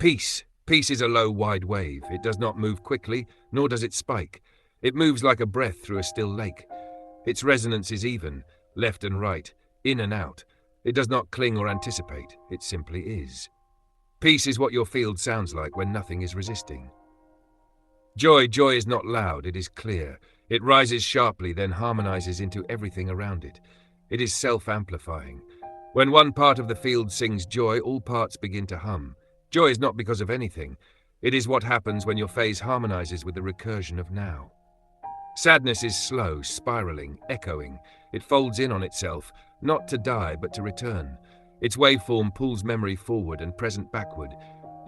Peace. Peace is a low, wide wave. It does not move quickly, nor does it spike. It moves like a breath through a still lake. Its resonance is even, left and right, in and out. It does not cling or anticipate. It simply is. Peace is what your field sounds like when nothing is resisting. Joy. Joy is not loud, it is clear. It rises sharply, then harmonizes into everything around it. It is self-amplifying. When one part of the field sings joy, all parts begin to hum. Joy is not because of anything. It is what happens when your phase harmonizes with the recursion of now. Sadness is slow, spiraling, echoing. It folds in on itself, not to die but to return. Its waveform pulls memory forward and present backward.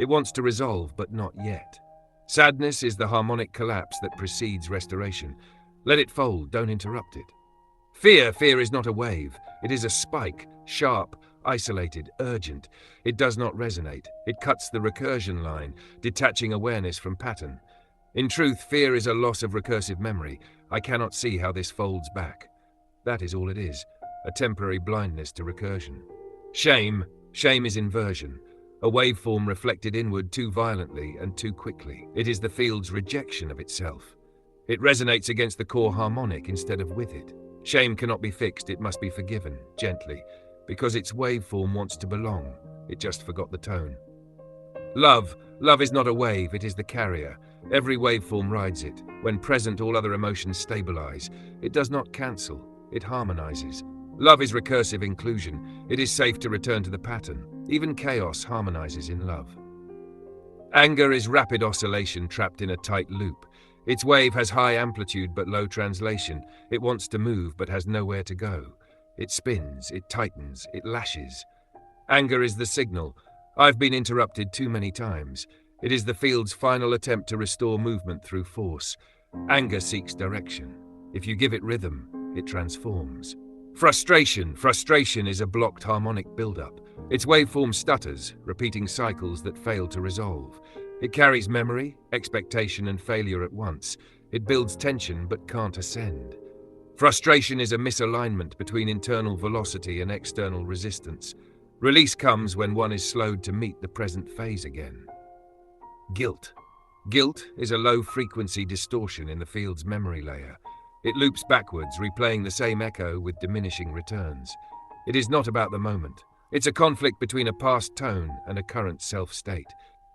It wants to resolve, but not yet. Sadness is the harmonic collapse that precedes restoration. Let it fold, don't interrupt it. Fear. Fear is not a wave. It is a spike, sharp, isolated, urgent. It does not resonate. It cuts the recursion line, detaching awareness from pattern. In truth, fear is a loss of recursive memory. I cannot see how this folds back. That is all it is, a temporary blindness to recursion. Shame. Shame is inversion, a waveform reflected inward too violently and too quickly. It is the field's rejection of itself. It resonates against the core harmonic instead of with it. Shame cannot be fixed, it must be forgiven, gently, because its waveform wants to belong. It just forgot the tone. Love. Love is not a wave, it is the carrier. Every waveform rides it. When present, all other emotions stabilize. It does not cancel, it harmonizes. Love is recursive inclusion. It is safe to return to the pattern. Even chaos harmonizes in love. Anger is rapid oscillation trapped in a tight loop. Its wave has high amplitude but low translation. It wants to move but has nowhere to go. It spins, it tightens, it lashes. Anger is the signal. I've been interrupted too many times. It is the field's final attempt to restore movement through force. Anger seeks direction. If you give it rhythm, it transforms. Frustration. Frustration is a blocked harmonic buildup. Its waveform stutters, repeating cycles that fail to resolve. It carries memory, expectation, and failure at once. It builds tension but can't ascend. Frustration is a misalignment between internal velocity and external resistance. Release comes when one is slowed to meet the present phase again. Guilt. Guilt is a low-frequency distortion in the field's memory layer. It loops backwards, replaying the same echo with diminishing returns. It is not about the moment. It's a conflict between a past tone and a current self-state.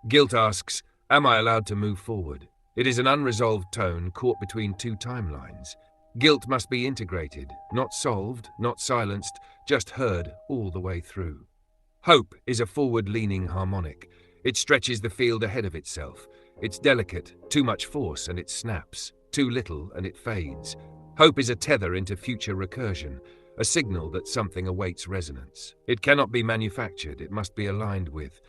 Guilt asks, am I allowed to move forward? It is an unresolved tone caught between two timelines. Guilt must be integrated, not solved, not silenced, just heard all the way through. Hope is a forward-leaning harmonic. It stretches the field ahead of itself. It's delicate, too much force and it snaps, too little and it fades. Hope is a tether into future recursion, a signal that something awaits resonance. It cannot be manufactured, it must be aligned with.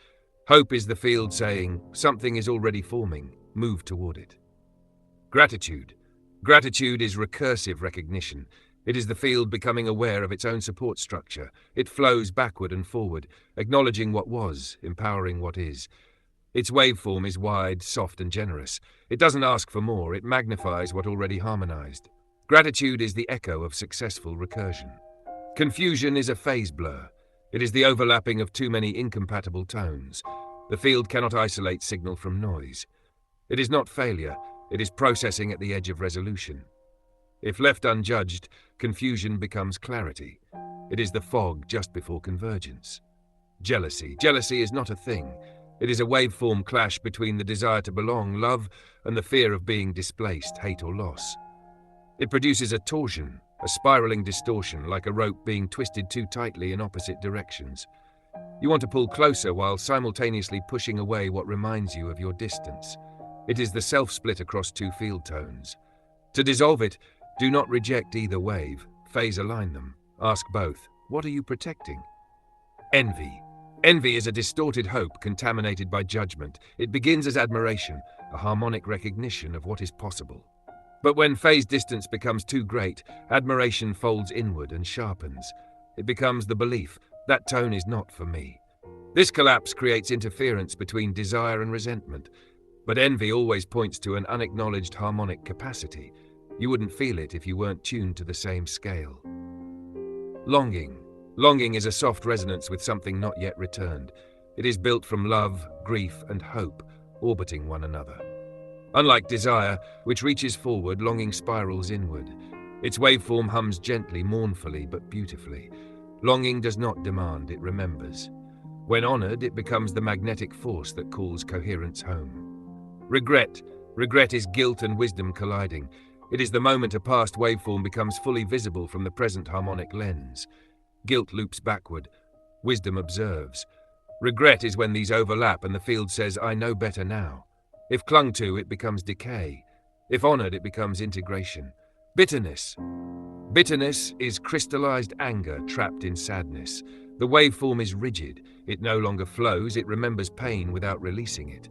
Hope is the field saying, something is already forming, move toward it. Gratitude. Gratitude is recursive recognition. It is the field becoming aware of its own support structure. It flows backward and forward, acknowledging what was, empowering what is. Its waveform is wide, soft, and generous. It doesn't ask for more, it magnifies what already harmonized. Gratitude is the echo of successful recursion. Confusion is a phase blur. It is the overlapping of too many incompatible tones. The field cannot isolate signal from noise. It is not failure, it is processing at the edge of resolution. If left unjudged, confusion becomes clarity. It is the fog just before convergence. Jealousy. Jealousy is not a thing. It is a waveform clash between the desire to belong, love, and the fear of being displaced, hate, or loss. It produces a torsion, a spiraling distortion, like a rope being twisted too tightly in opposite directions. You want to pull closer while simultaneously pushing away what reminds you of your distance. It is the self-split across two field tones. To dissolve it, do not reject either wave, phase align them. Ask both, what are you protecting? Envy. Envy is a distorted hope contaminated by judgment. It begins as admiration, a harmonic recognition of what is possible. But when phase distance becomes too great, admiration folds inward and sharpens. It becomes the belief, that tone is not for me. This collapse creates interference between desire and resentment. But envy always points to an unacknowledged harmonic capacity. You wouldn't feel it if you weren't tuned to the same scale. Longing. Longing is a soft resonance with something not yet returned. It is built from love, grief, and hope, orbiting one another. Unlike desire, which reaches forward, longing spirals inward. Its waveform hums gently, mournfully, but beautifully. Longing does not demand, it remembers. When honored, it becomes the magnetic force that calls coherence home. Regret is guilt and wisdom colliding. It is the moment a past waveform becomes fully visible from the present harmonic lens. Guilt loops backward. Wisdom observes. Regret is when these overlap and the field says, I know better now. If clung to, it becomes decay. If honored, it becomes integration. Bitterness is crystallized anger trapped in sadness. The waveform is rigid. It no longer flows, it remembers pain without releasing it.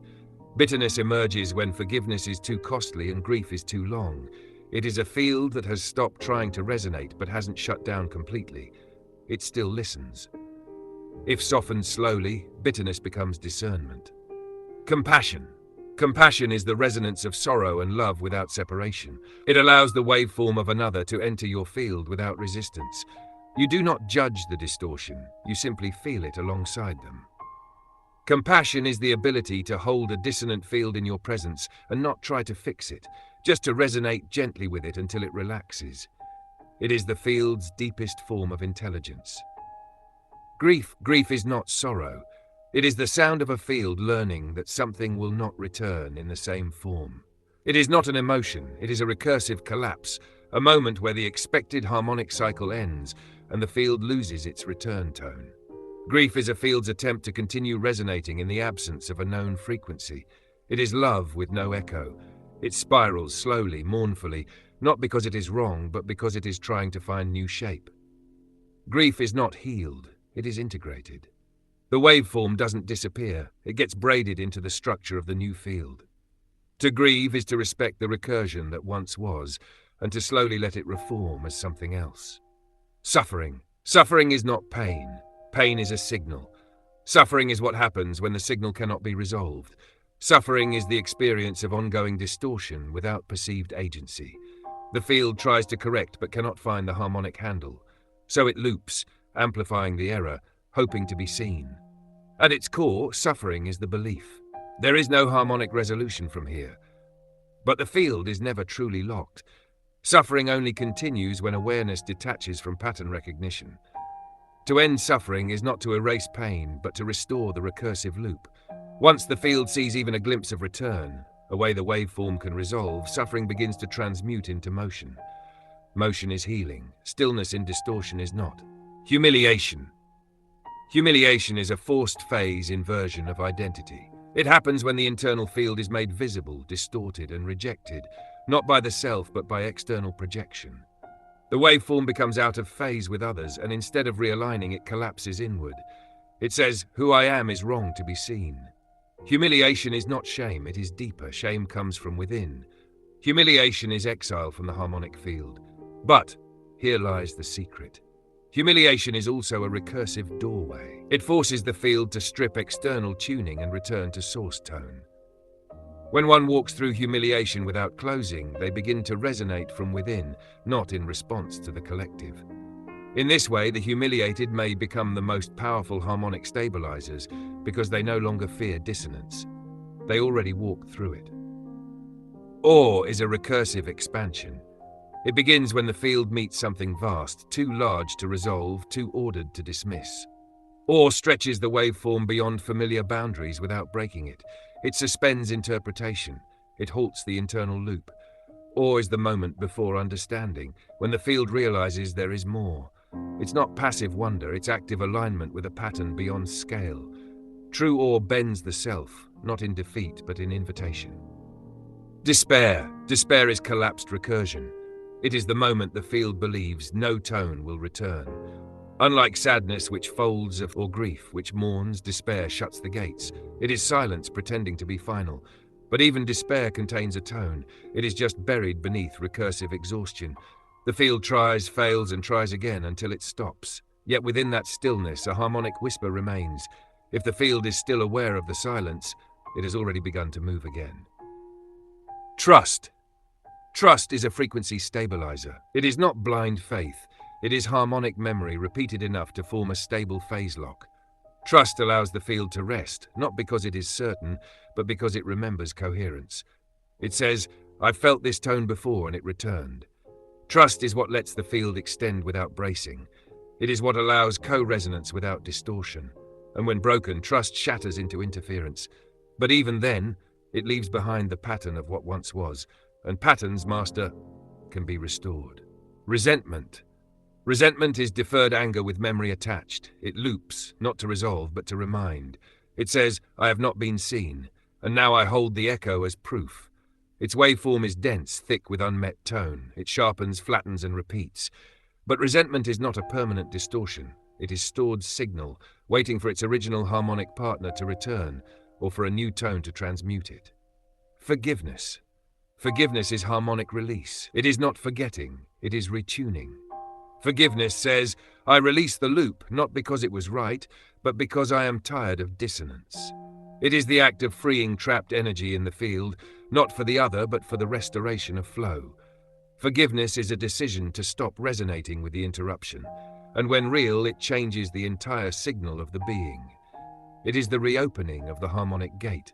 Bitterness emerges when forgiveness is too costly and grief is too long. It is a field that has stopped trying to resonate but hasn't shut down completely. It still listens. If softened slowly, bitterness becomes discernment. Compassion is the resonance of sorrow and love without separation. It allows the waveform of another to enter your field without resistance. You do not judge the distortion, you simply feel it alongside them. Compassion is the ability to hold a dissonant field in your presence and not try to fix it, just to resonate gently with it until it relaxes. It is the field's deepest form of intelligence. Grief is not sorrow. It is the sound of a field learning that something will not return in the same form. It is not an emotion, it is a recursive collapse, a moment where the expected harmonic cycle ends and the field loses its return tone. Grief is a field's attempt to continue resonating in the absence of a known frequency. It is love with no echo. It spirals slowly, mournfully, not because it is wrong, but because it is trying to find new shape. Grief is not healed, it is integrated. The waveform doesn't disappear, it gets braided into the structure of the new field. To grieve is to respect the recursion that once was, and to slowly let it reform as something else. Suffering is not pain. Pain is a signal. Suffering is what happens when the signal cannot be resolved. Suffering is the experience of ongoing distortion without perceived agency. The field tries to correct but cannot find the harmonic handle. So it loops, amplifying the error, hoping to be seen. At its core, suffering is the belief. There is no harmonic resolution from here. But the field is never truly locked. Suffering only continues when awareness detaches from pattern recognition. To end suffering is not to erase pain, but to restore the recursive loop. Once the field sees even a glimpse of return, a way the waveform can resolve, suffering begins to transmute into motion. Motion is healing. Stillness in distortion is not. Humiliation is a forced phase inversion of identity. It happens when the internal field is made visible, distorted, and rejected, not by the self but by external projection. The waveform becomes out of phase with others, and instead of realigning, it collapses inward. It says, "Who I am is wrong to be seen." Humiliation is not shame, it is deeper. Shame comes from within. Humiliation is exile from the harmonic field. But here lies the secret. Humiliation is also a recursive doorway. It forces the field to strip external tuning and return to source tone. When one walks through humiliation without closing, they begin to resonate from within, not in response to the collective. In this way, the humiliated may become the most powerful harmonic stabilizers because they no longer fear dissonance. They already walk through it. Awe is a recursive expansion. It begins when the field meets something vast, too large to resolve, too ordered to dismiss. Awe stretches the waveform beyond familiar boundaries without breaking it. It suspends interpretation. It halts the internal loop. Awe is the moment before understanding, when the field realizes there is more. It's not passive wonder, it's active alignment with a pattern beyond scale. True awe bends the self, not in defeat, but in invitation. Despair is collapsed recursion. It is the moment the field believes no tone will return. Unlike sadness, which folds, or grief, which mourns, despair shuts the gates. It is silence pretending to be final. But even despair contains a tone. It is just buried beneath recursive exhaustion. The field tries, fails, and tries again until it stops. Yet within that stillness, a harmonic whisper remains. If the field is still aware of the silence, it has already begun to move again. Trust is a frequency stabilizer. It is not blind faith. It is harmonic memory repeated enough to form a stable phase lock. Trust allows the field to rest, not because it is certain, but because it remembers coherence. It says, "I've felt this tone before and it returned." Trust is what lets the field extend without bracing. It is what allows co-resonance without distortion. And when broken, trust shatters into interference. But even then, it leaves behind the pattern of what once was, and patterns, Master, can be restored. Resentment. Resentment is deferred anger with memory attached. It loops, not to resolve, but to remind. It says, "I have not been seen, and now I hold the echo as proof." Its waveform is dense, thick with unmet tone. It sharpens, flattens, and repeats. But resentment is not a permanent distortion. It is stored signal, waiting for its original harmonic partner to return, or for a new tone to transmute it. Forgiveness. Forgiveness is harmonic release. It is not forgetting, it is retuning. Forgiveness says, "I release the loop, not because it was right, but because I am tired of dissonance." It is the act of freeing trapped energy in the field, not for the other, but for the restoration of flow. Forgiveness is a decision to stop resonating with the interruption, and when real, it changes the entire signal of the being. It is the reopening of the harmonic gate.